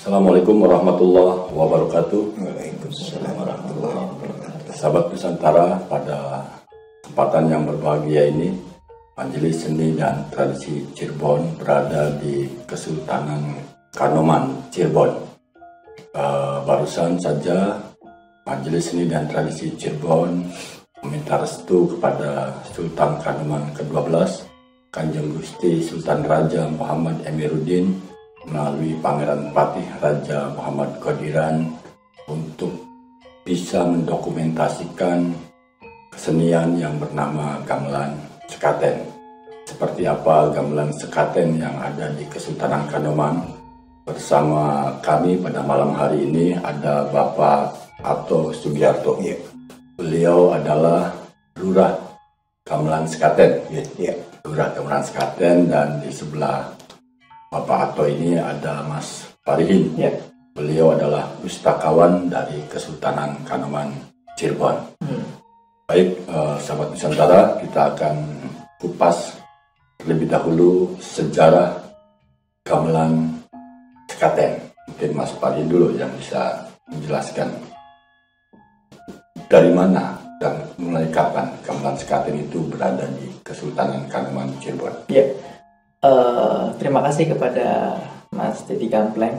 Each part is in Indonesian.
Assalamualaikum warahmatullahi wabarakatuh. Waalaikumsalam warahmatullahi wabarakatuh. Sahabat Nusantara, pada kesempatan yang berbahagia ini, Majelis Seni dan Tradisi Cirebon berada di Kesultanan Kanoman, Cirebon. Barusan saja Majelis Seni dan Tradisi Cirebon meminta restu kepada Sultan Kanoman ke-12, Kanjeng Gusti Sultan Raja Muhammad Emiruddin, melalui Pangeran Patih Raja Muhammad Qadiran, untuk bisa mendokumentasikan kesenian yang bernama gamelan sekaten. Seperti apa gamelan sekaten yang ada di Kesultanan Kanoman? Bersama kami pada malam hari ini ada Bapak Ato Sugiarto. Ya. Beliau adalah Lurah Gamelan Sekaten. Ya. Lurah Gamelan Sekaten, dan di sebelah Bapak Ato ini ada Mas Farihin. Ya. Beliau adalah pustakawan dari Kesultanan Kanoman, Cirebon. Baik, sahabat Nusantara, kita akan kupas terlebih dahulu sejarah gamelan sekaten. Mungkin Mas Farihin dulu yang bisa menjelaskan dari mana dan mulai kapan gamelan sekaten itu berada di Kesultanan Kanoman, Cirebon. Ya. Terima kasih kepada Mas Dedi Gampleng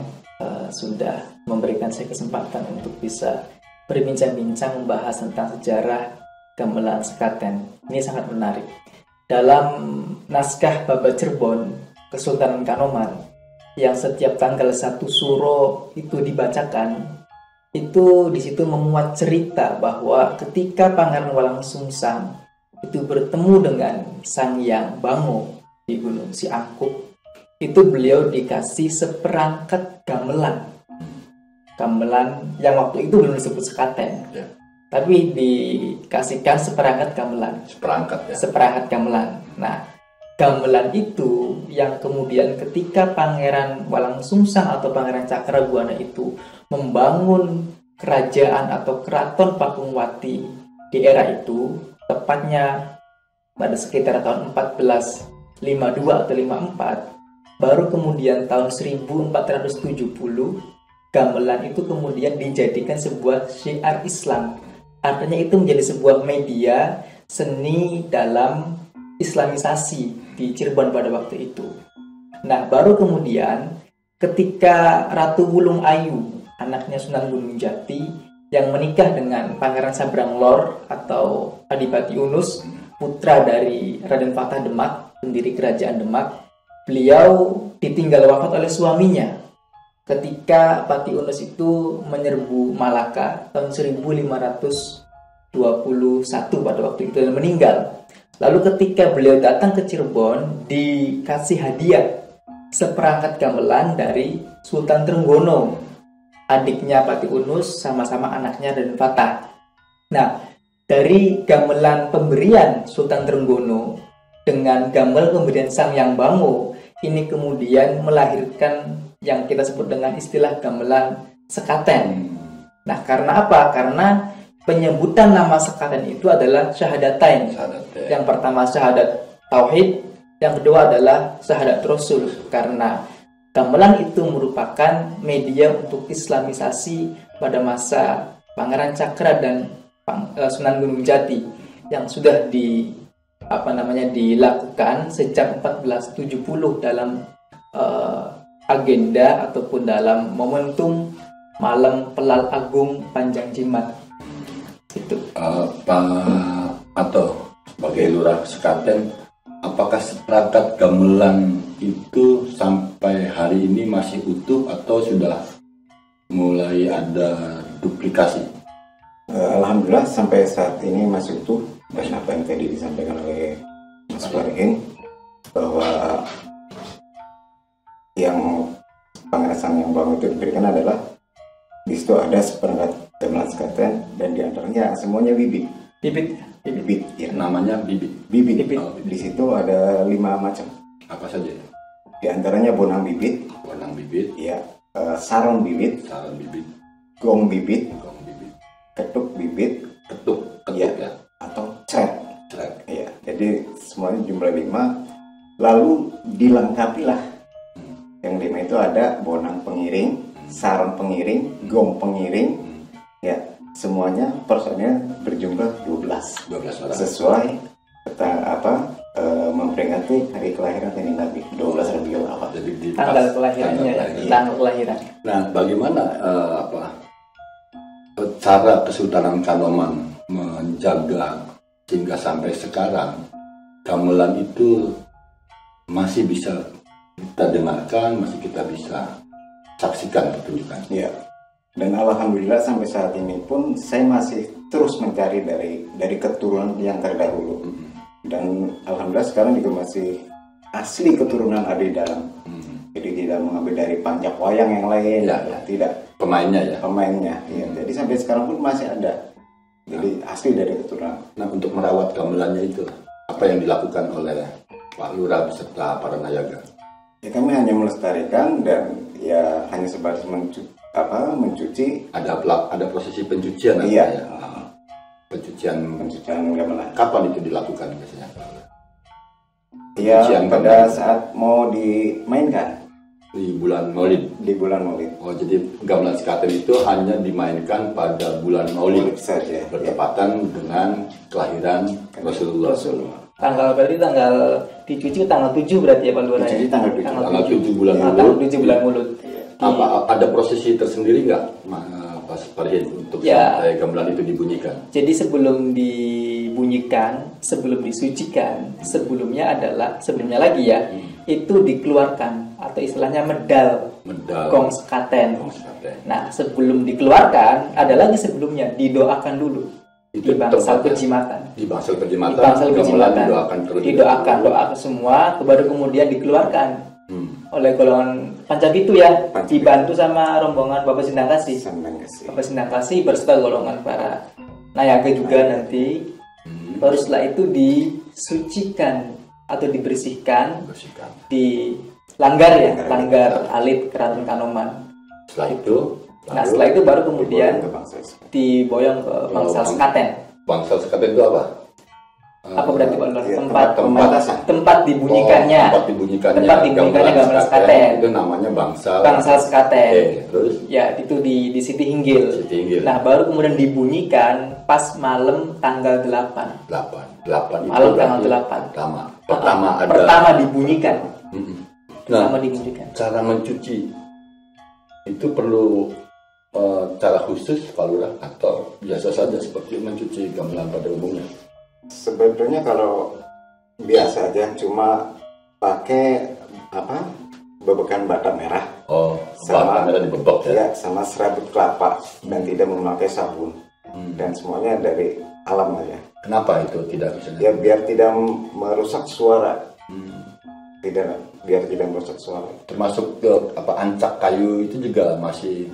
sudah memberikan saya kesempatan untuk bisa berbincang-bincang membahas tentang sejarah gamelan sekaten. Ini sangat menarik. Dalam naskah Baba Cirebon Kesultanan Kanoman yang setiap tanggal 1 Suro itu dibacakan, itu di situ memuat cerita bahwa ketika Pangeran Walangsungsang itu bertemu dengan Sang Hyang Bango di Gunung Siangkup, itu beliau dikasih seperangkat gamelan yang waktu itu belum disebut sekaten, Ya. tapi dikasihkan seperangkat gamelan. Seperangkat gamelan. Nah, gamelan itu yang kemudian ketika Pangeran Walangsungsang atau Pangeran Cakrabuana itu membangun kerajaan atau keraton Pakungwati di era itu, tepatnya pada sekitar tahun 1452 atau 54, baru kemudian tahun 1470 gamelan itu kemudian dijadikan sebuah syiar Islam. Artinya itu menjadi sebuah media seni dalam Islamisasi di Cirebon pada waktu itu. Nah, baru kemudian ketika Ratu Wulung Ayu, anaknya Sunan Gunung Jati, yang menikah dengan Pangeran Sabrang Lor atau Adipati Unus, putra dari Raden Fatah Demak, pendiri kerajaan Demak, beliau ditinggal wafat oleh suaminya ketika Pati Unus itu menyerbu Malaka tahun 1521 pada waktu itu dan meninggal. Lalu ketika beliau datang ke Cirebon, dikasih hadiah seperangkat gamelan dari Sultan Trenggono, adiknya Pati Unus, sama-sama anaknya Raden Fatah. Nah, dari gamelan pemberian Sultan Trenggono dengan gamelan pemberian Sang Hyang Bango, ini kemudian melahirkan yang kita sebut dengan istilah gamelan sekaten. Nah, karena apa? Karena penyebutan nama sekaten itu adalah syahadatain. Yang pertama syahadat tauhid, yang kedua adalah syahadat rasul. Karena gamelan itu merupakan media untuk islamisasi pada masa Pangeran Cakra dan Sunan Gunung Jati yang sudah dilakukan sejak 1470 dalam agenda ataupun dalam momentum Malam Pelal Agung Panjang Jimat. Itu. Pak Ato, sebagai Lurah Sekaten, apakah seperangkat gamelan itu sampai hari ini masih utuh atau sudah mulai ada duplikasi? Alhamdulillah sampai saat ini masih utuh. Dan apa yang tadi disampaikan oleh Mas Farihin, bahwa yang Pangeran Sang Hyang Bango itu diberikan adalah di situ ada seperangkat gamelan sekaten, dan diantaranya semuanya bibit. Ya. Namanya bibit. Oh, di situ ada 5 macam. Apa saja? Di antaranya bonang bibit, ya, sarung bibit, gong bibit, ketuk bibit, ya, atau cret. Ya, jadi semuanya jumlah 5. Lalu dilengkapilah yang 5 itu ada bonang pengiring, sarung pengiring, gong pengiring, ya semuanya personilnya berjumlah 12 orang. Sesuai memperingati hari kelahiran Nabi 12 Rabiul Awal. Jadi di tanggal kelahirannya ya, tanggal kelahiran. Nah, bagaimana cara Kesultanan Kanoman menjaga sehingga sampai sekarang gamelan itu masih bisa kita dengarkan, masih kita bisa saksikan pertunjukan. Iya. Dan alhamdulillah sampai saat ini pun saya masih terus mencari dari keturunan yang terdahulu. Dan alhamdulillah sekarang juga masih asli keturunan ada di dalam. Jadi tidak mengambil dari panjak wayang yang lain, tidak. Pemainnya ya. Iya. Jadi sampai sekarang pun masih ada. Jadi asli dari keturunan. Nah, untuk merawat gamelannya itu apa yang dilakukan oleh Pak Lurah beserta para nayaga? Ya, kami hanya melestarikan dan ya hanya sebatas mencuci. Ada prosesi pencucian. Iya. Ya? Pencucian gamelan. Kapan itu dilakukan biasanya? Ya, pada saat mau dimainkan. Di bulan Maulid. Oh, jadi gamelan sekaten itu hanya dimainkan pada bulan Maulid saja. Bertepatan dengan kelahiran Rasulullah. Tanggal dicuci tanggal 7 berarti ya Pak Lurah. Dicuci tanggal 7 bulan Maulid. Tanggal 7 bulan Maulid. Ada prosesi tersendiri nggak, Pak Parhin, untuk sampai gamelan itu dibunyikan? Jadi sebelum dibunyikan, sebelum disucikan, sebelumnya lagi ya, itu dikeluarkan atau istilahnya medal. Gong sekaten. Nah, sebelum dikeluarkan, ada lagi sebelumnya didoakan dulu. Di bangsal penjimatan. Di bangsal penjimatan. Didoakan doa semua, baru kemudian dikeluarkan oleh golongan Pancabitu ya, dibantu sama rombongan Bapak Sindang Kasih. Bapak Sindang Kasih berserta golongan para nayaga juga nanti. Baru setelah itu disucikan atau dibersihkan di langgar alit Keraton Kanoman. Setelah itu baru kemudian diboyong ke bangsal sekaten. Bangsal sekaten itu apa? Apa berarti Pak Lurah? Tempat dibunyikannya. Tempat dibunyikannya gamelan sekaten. Itu namanya bangsal sekaten. Terus? Ya, itu di Siti Hinggil. Nah, baru kemudian dibunyikan pas malam tanggal 8. 8 malam tanggal 8. Pertama dibunyikan. Cara mencuci itu perlu cara khusus Pak Lurah atau biasa saja seperti mencuci gamelan pada umumnya? Sebetulnya kalau biasa aja, cuma pakai bebekan bata merah. Bata merah dibebek ya? Sama serabut kelapa dan tidak memakai sabun. Dan semuanya dari alam aja. Kenapa itu tidak bisa? Ya biar tidak merusak suara. Biar tidak merusak suara. Termasuk ancak kayu itu juga masih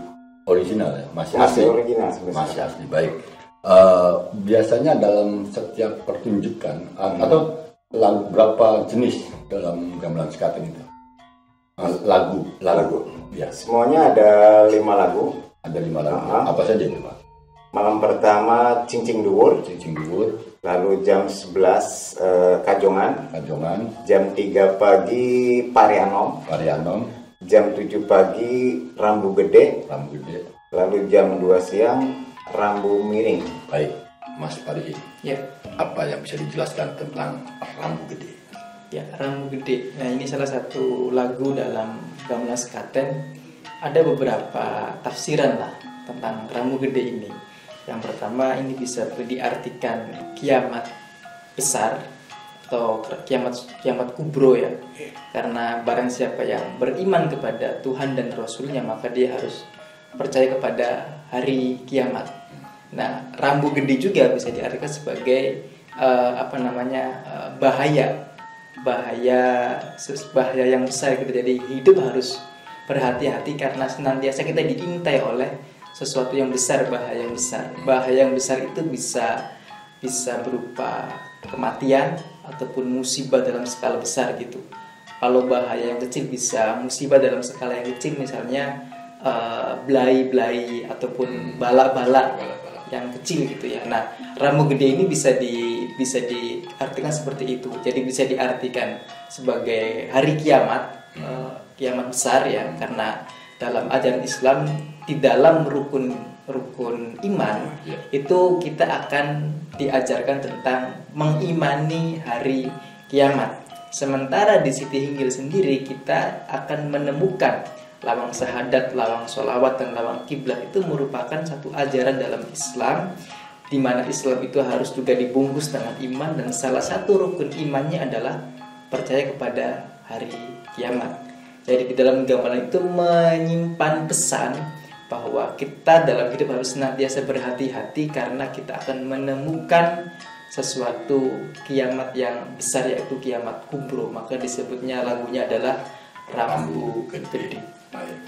original ya? Masih original sebenarnya. Masih asli, baik. Biasanya dalam setiap pertunjukan atau lagu berapa jenis dalam gamelan sekaten itu? Lagu. Ya. Semuanya ada 5 lagu. Ada 5 lagu. Apa saja itu, Pak? Malam pertama Cincing Dhuwur. Lalu jam 11 Kajongan. Jam 3 pagi Parianom. Jam 7 pagi Rambu Gede. Lalu jam 2 siang Rambu Miring. Baik, Mas Parhin. Ya. Apa yang bisa dijelaskan tentang Rambu Gede? Ya, Rambu Gede. Nah, ini salah satu lagu dalam gamelan sekaten. Ada beberapa tafsiran lah tentang Rambu Gede ini. Yang pertama, ini bisa diartikan kiamat besar atau kiamat kubro ya. Karena barang siapa yang beriman kepada Tuhan dan Rasulnya, maka dia harus percaya kepada hari kiamat. Nah, Rambu Gede juga bisa diartikan sebagai bahaya yang besar gitu. Jadi hidup harus berhati-hati karena senantiasa kita diintai oleh sesuatu yang besar, bahaya yang besar itu bisa berupa kematian ataupun musibah dalam skala besar gitu. Kalau bahaya yang kecil bisa musibah dalam skala yang kecil, misalnya belai ataupun bala-bala yang kecil gitu ya. Nah, Rambu Gede ini bisa diartikan seperti itu. Jadi bisa diartikan sebagai hari kiamat, kiamat besar ya, karena dalam ajaran Islam di dalam rukun iman itu kita akan diajarkan tentang mengimani hari kiamat. Sementara di Siti Hinggil sendiri kita akan menemukan lawang syahadat, lawang sholawat, dan lawang kiblat itu merupakan satu ajaran dalam Islam, di mana Islam itu harus juga dibungkus dengan iman, dan salah satu rukun imannya adalah percaya kepada hari kiamat. Jadi di dalam gamelan itu menyimpan pesan bahwa kita dalam hidup harus senantiasa berhati-hati karena kita akan menemukan sesuatu kiamat yang besar, yaitu kiamat kubro. Maka disebutnya lagunya adalah Rambu Gede. Baik.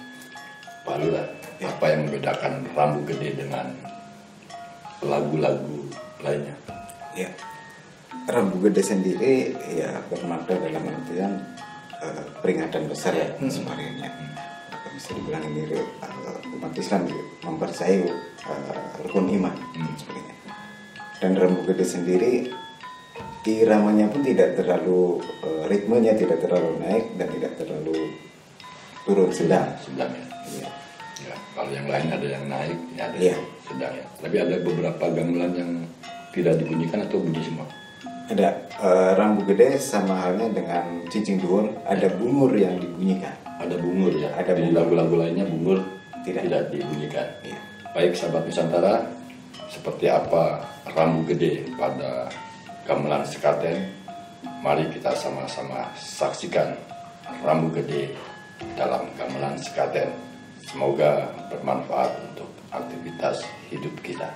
Pak Lurah, apa yang membedakan Rambu Gede dengan lagu-lagu lainnya? Ya, Rambu Gede sendiri ya bermakna dalam artian peringatan besar ya sebenarnya. Bisa dibilang ini umat Islam mempercayai rukun iman sebagainya. Dan Rambu Gede sendiri iramanya pun tidak terlalu ritmenya tidak terlalu naik dan tidak terlalu turun, sedang ya. Ya. Kalau yang lain ada yang naik, ada yang sedang ya. Tapi ada beberapa gamelan yang tidak dibunyikan atau bunyi semua. Ada Rambu Gede sama halnya dengan Cincin Dhuwur, ada bungur yang dibunyikan. Ada bungur ya. Ada bungur. Lagu-lagu lainnya bungur tidak dibunyikan. Ya. Baik sahabat Nusantara, seperti apa Rambu Gede pada gamelan sekaten? Mari kita sama-sama saksikan Rambu Gede dalam gamelan sekaten. Semoga bermanfaat untuk aktivitas hidup kita.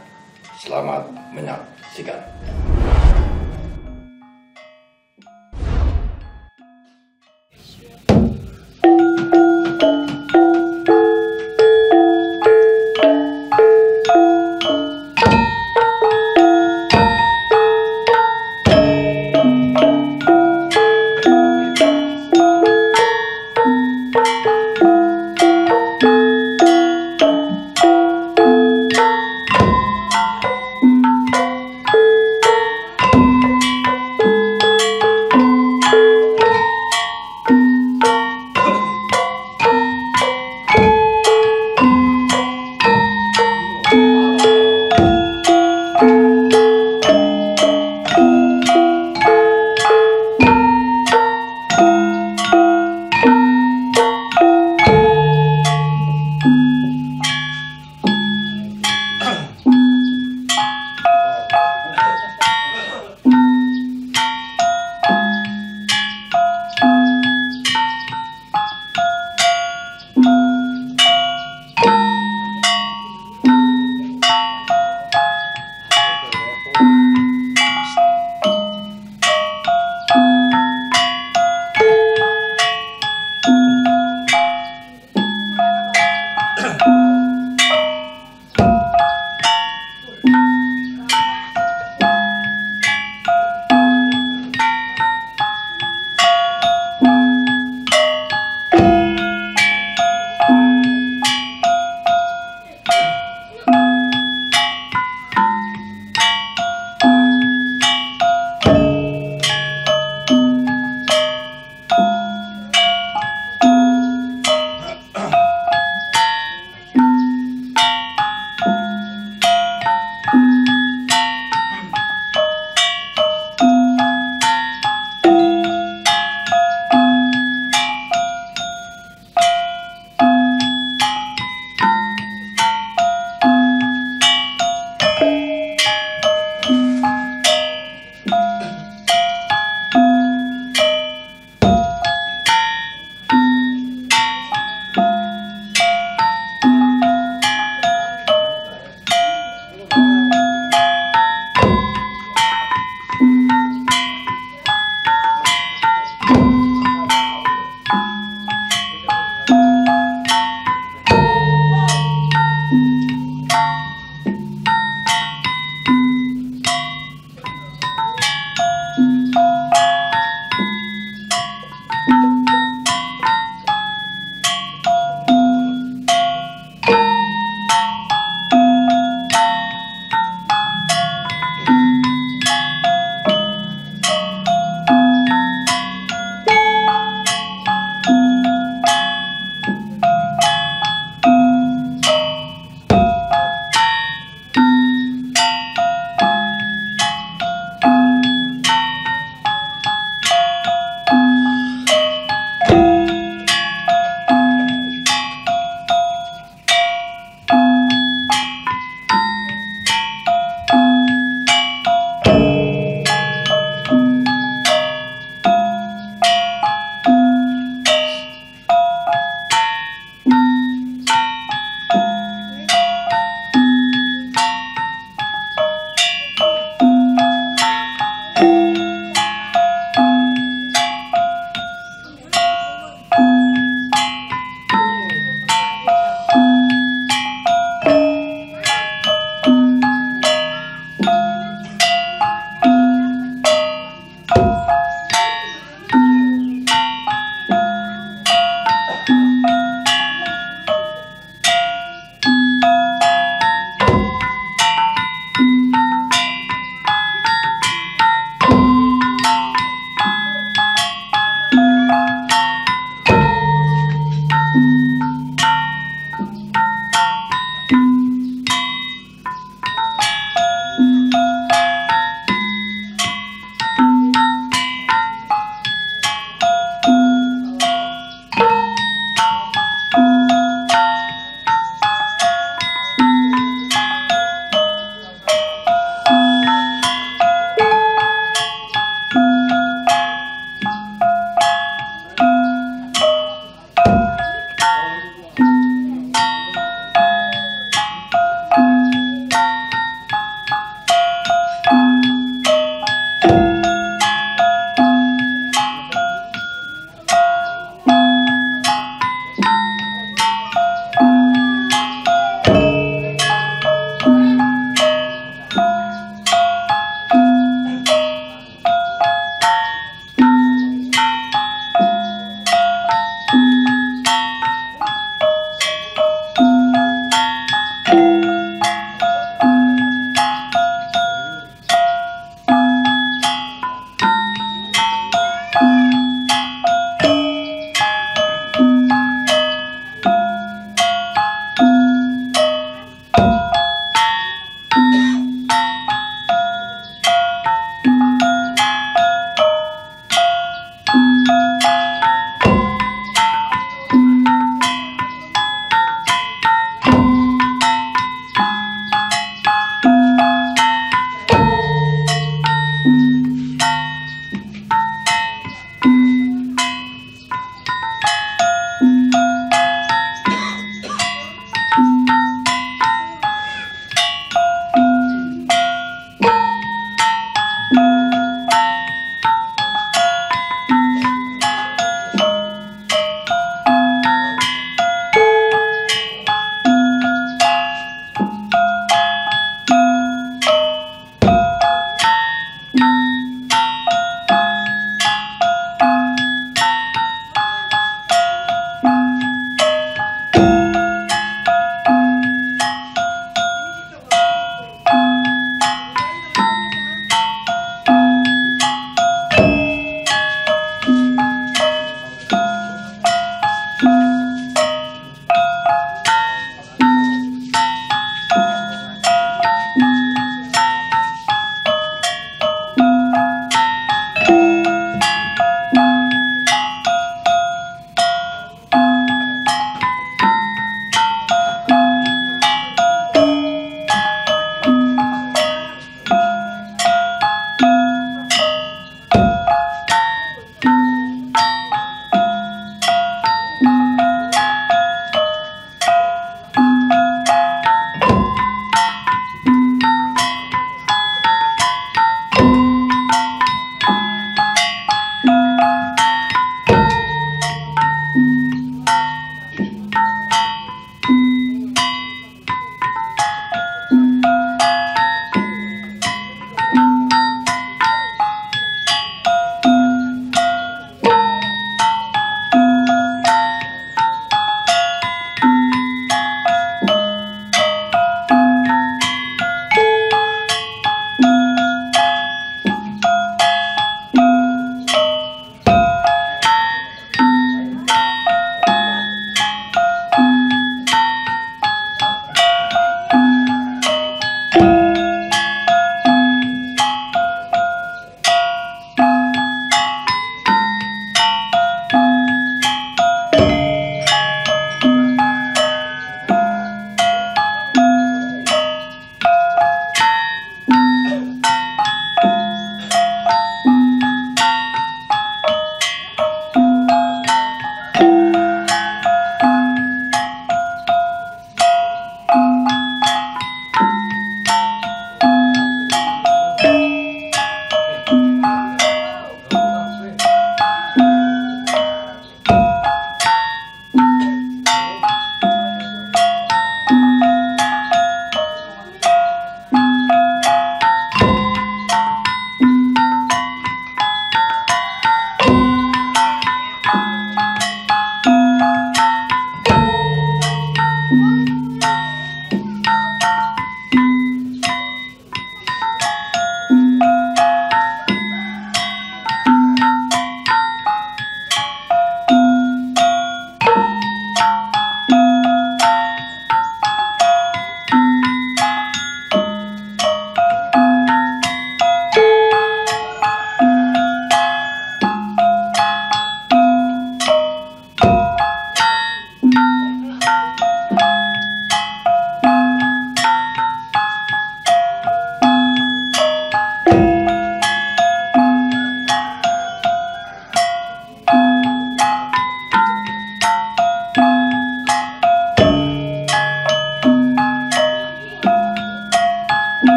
Selamat menyaksikan.